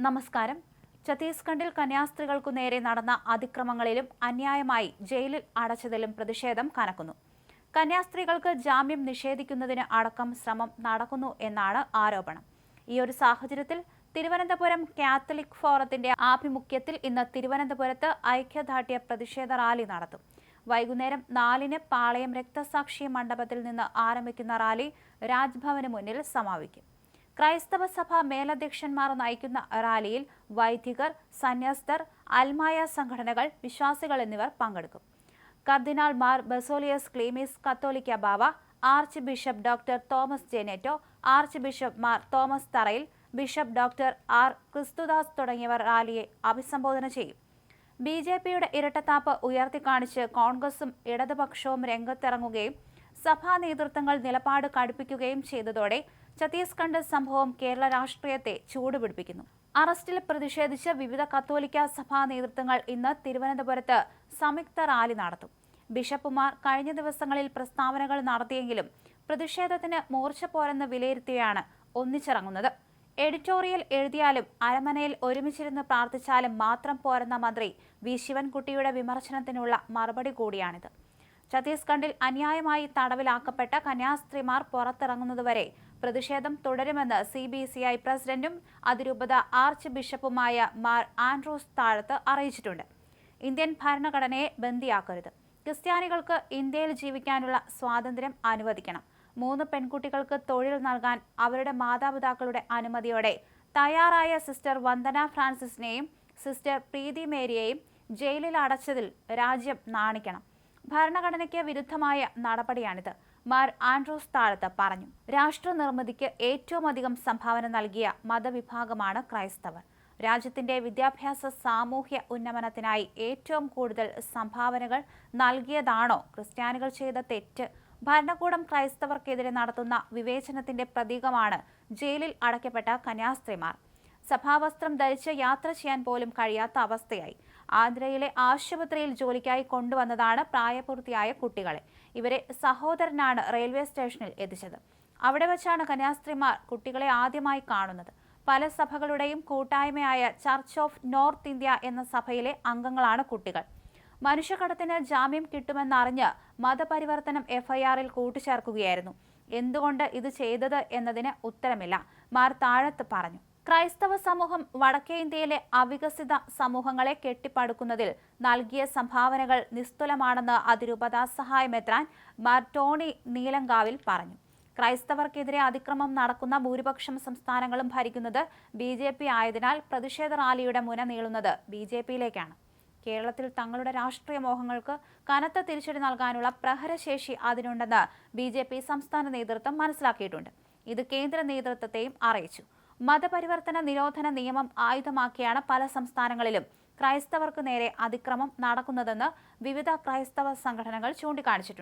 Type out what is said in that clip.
നമസ്കാരം. ഛത്തീസ്ഗഡിൽ കന്യാസ്ത്രീകൾക്കു നേരെ നടന്ന അതിക്രമങ്ങളിലും അന്യായമായി ജയിലിൽ അടച്ചതിലും പ്രതിഷേധം കനക്കുന്നു. കന്യാസ്ത്രീകൾക്ക് ജാമ്യം നിഷേധിക്കുന്നതിന് അടക്കം ശ്രമം നടക്കുന്നു എന്നാണ് ആരോപണം. ഈയൊരു സാഹചര്യത്തിൽ തിരുവനന്തപുരം കാത്തലിക് ഫോറത്തിന്റെ ആഭിമുഖ്യത്തിൽ ഇന്ന് തിരുവനന്തപുരത്ത് ഐക്യദാർഢ്യ പ്രതിഷേധ റാലി നടത്തും. വൈകുന്നേരം 4-ന് പാളയം രക്തസാക്ഷി മണ്ഡപത്തിൽ നിന്ന് ആരംഭിക്കുന്ന റാലി രാജ്ഭവന് മുന്നിൽ സമാപിക്കും. ക്രൈസ്തവ സഭ മേലധ്യക്ഷന്മാർ നയിക്കുന്ന റാലിയിൽ വൈദികർ, സന്യസ്തർ, അൽമായ സംഘടനകൾ, വിശ്വാസികൾ എന്നിവർ പങ്കെടുക്കും. കർദിനാൾ Mar Baselios Cleemis Catholicos Bava, archbishop doctor Thomas J Netto, archbishop Mar Thomas Tharayil, bishop doctor R Christudas തുടങ്ങിയവർ റാലിയെ അഭിസംബോധന ചെയ്യും. ബി.ജെ.പിയുടെ ഇരട്ടത്താപ്പ് ഉയർത്തിക്കാണിച്ച് കോൺഗ്രസും ഇടതുപക്ഷവും രംഗത്തിറങ്ങുകയും സഭാ നേതൃത്വങ്ങൾ നിലപാട് കടുപ്പിക്കുകയും ചെയ്തതോടെ ഛത്തീസ്ഗഡ് സംഭവം കേരള രാഷ്ട്രീയത്തെ ചൂടുപിടിപ്പിക്കുന്നു. അറസ്റ്റിൽ പ്രതിഷേധിച്ച് വിവിധ കത്തോലിക്ക സഭാ നേതൃത്വങ്ങൾ ഇന്ന് തിരുവനന്തപുരത്ത് സംയുക്ത റാലി നടത്തും. ബിഷപ്പുമാർ കഴിഞ്ഞ ദിവസങ്ങളിൽ പ്രസ്താവനകൾ നടത്തിയെങ്കിലും പ്രതിഷേധത്തിന് മൂർച്ച പോരെന്ന് വിലയിരുത്തിയാണ് ഒന്നിച്ചിറങ്ങുന്നത്. എഡിറ്റോറിയൽ എഴുതിയാലും അരമനയിൽ ഒരുമിച്ചിരുന്ന് പ്രാർത്ഥിച്ചാലും മാത്രം പോരെന്ന മന്ത്രി വി ശിവൻകുട്ടിയുടെ വിമർശനത്തിനുള്ള മറുപടി കൂടിയാണിത്. ഛത്തീസ്ഗഡിൽ അന്യായമായി തടവിലാക്കപ്പെട്ട കന്യാസ്ത്രീമാർ പുറത്തിറങ്ങുന്നതുവരെ പ്രതിഷേധം തുടരുമെന്ന് CBCI പ്രസിഡന്റും അതിരൂപത ആർച്ച് ബിഷപ്പുമായ മാർ ആൻഡ്രൂസ് താഴത്ത് അറിയിച്ചിട്ടുണ്ട്. ഇന്ത്യൻ ഭരണഘടനയെ ബന്ദിയാക്കരുത്. ക്രിസ്ത്യാനികൾക്ക് ഇന്ത്യയിൽ ജീവിക്കാനുള്ള സ്വാതന്ത്ര്യം അനുവദിക്കണം. 3 പെൺകുട്ടികൾക്ക് തൊഴിൽ നൽകാൻ അവരുടെ മാതാപിതാക്കളുടെ അനുമതിയോടെ തയ്യാറായ സിസ്റ്റർ വന്ദന ഫ്രാൻസിസിനെയും സിസ്റ്റർ പ്രീതി മേരിയെയും ജയിലിൽ അടച്ചതിൽ രാജ്യം നാണിക്കണം. ഭരണഘടനയ്ക്ക് വിരുദ്ധമായ നടപടിയാണിത്, മാർ ആൻഡ്രൂസ് താഴത്ത് പറഞ്ഞു. രാഷ്ട്ര നിർമ്മിതിക്ക് ഏറ്റവും അധികം സംഭാവന നൽകിയ മതവിഭാഗമാണ് ക്രൈസ്തവർ. രാജ്യത്തിന്റെ വിദ്യാഭ്യാസ സാമൂഹ്യ ഉന്നമനത്തിനായി ഏറ്റവും കൂടുതൽ സംഭാവനകൾ നൽകിയതാണോ ക്രിസ്ത്യാനികൾ ചെയ്ത തെറ്റ്? ഭരണകൂടം ക്രൈസ്തവർക്കെതിരെ നടത്തുന്ന വിവേചനത്തിന്റെ പ്രതീകമാണ് ജയിലിൽ അടയ്ക്കപ്പെട്ട കന്യാസ്ത്രീമാർ. സഭാവസ്ത്രം ധരിച്ച് യാത്ര ചെയ്യാൻ പോലും കഴിയാത്ത അവസ്ഥയായി. ആന്ധ്രയിലെ ആശുപത്രിയിൽ ജോലിക്കായി കൊണ്ടുവന്നതാണ് പ്രായപൂർത്തിയായ കുട്ടികളെ. ഇവരെ സഹോദരനാണ് റെയിൽവേ സ്റ്റേഷനിൽ എത്തിച്ചത്. അവിടെ വെച്ചാണ് കന്യാസ്ത്രീമാർ കുട്ടികളെ ആദ്യമായി കാണുന്നത്. പല സഭകളുടെയും കൂട്ടായ്മയായ ചർച്ച് ഓഫ് നോർത്ത് ഇന്ത്യ എന്ന സഭയിലെ അംഗങ്ങളാണ് കുട്ടികൾ. മനുഷ്യക്കടത്തിന് ജാമ്യം കിട്ടുമെന്നറിഞ്ഞ് മതപരിവർത്തനം FIR-ൽ കൂട്ടിച്ചേർക്കുകയായിരുന്നു. എന്തുകൊണ്ട് ഇത് ചെയ്തത് എന്നതിന് ഉത്തരമില്ല, മാർ താഴത്ത് പറഞ്ഞു. ക്രൈസ്തവ സമൂഹം വടക്കേ ഇന്ത്യയിലെ അവികസിത സമൂഹങ്ങളെ കെട്ടിപ്പടുക്കുന്നതിൽ നൽകിയ സംഭാവനകൾ നിസ്തുലമാണെന്ന് അതിരൂപത സഹായ മെത്രാൻ മാർ ടോണി നീലങ്കാവിൽ പറഞ്ഞു. ക്രൈസ്തവർക്കെതിരെ അതിക്രമം നടക്കുന്ന ഭൂരിപക്ഷം സംസ്ഥാനങ്ങളും ഭരിക്കുന്നത് BJP ആയതിനാൽ പ്രതിഷേധ റാലിയുടെ മുന നീളുന്നത് BJP-യിലേക്കാണ്. കേരളത്തിൽ തങ്ങളുടെ രാഷ്ട്രീയ മോഹങ്ങൾക്ക് കനത്ത തിരിച്ചടി നൽകാനുള്ള പ്രഹരശേഷി അതിനുണ്ടെന്ന് BJP സംസ്ഥാന നേതൃത്വം മനസ്സിലാക്കിയിട്ടുണ്ട്. ഇത് കേന്ദ്ര നേതൃത്വത്തെയും അറിയിച്ചു. മതപരിവർത്തന നിരോധന നിയമം ആയുധമാക്കിയാണ് പല സംസ്ഥാനങ്ങളിലും ക്രൈസ്തവർക്ക് നേരെ അതിക്രമം നടക്കുന്നതെന്ന് വിവിധ ക്രൈസ്തവ സംഘടനകൾ ചൂണ്ടിക്കാണിച്ചിട്ടുണ്ട്.